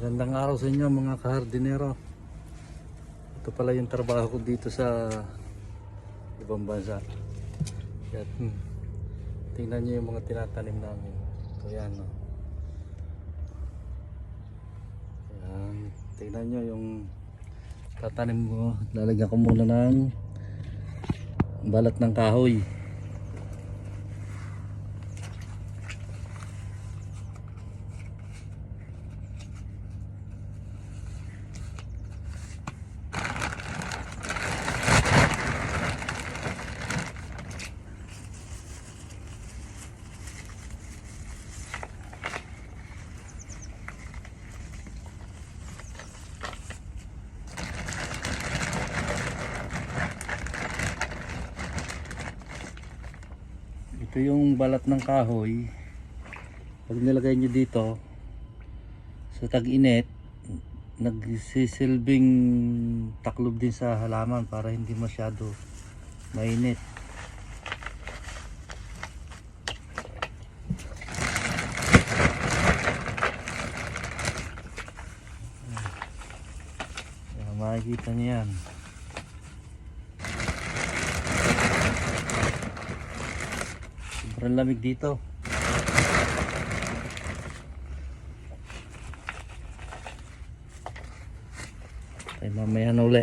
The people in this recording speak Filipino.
Magandang araw sa inyo mga kahardinero. Ito pala yung trabaho ko dito sa ibang bansa. At tingnan nyo yung mga tinatanim namin. Ito yan, no? Ayan, tingnan nyo yung tatanim ko. Lalagyan ko muna ng balat ng kahoy. Ito yung balat ng kahoy. Pag nilagay nyo dito sa tag-init, nagsisilbing taklob din sa halaman para hindi masyado mainit. Makikita nyo yan. Sobrang lamig dito. Tayo mamaya na uli.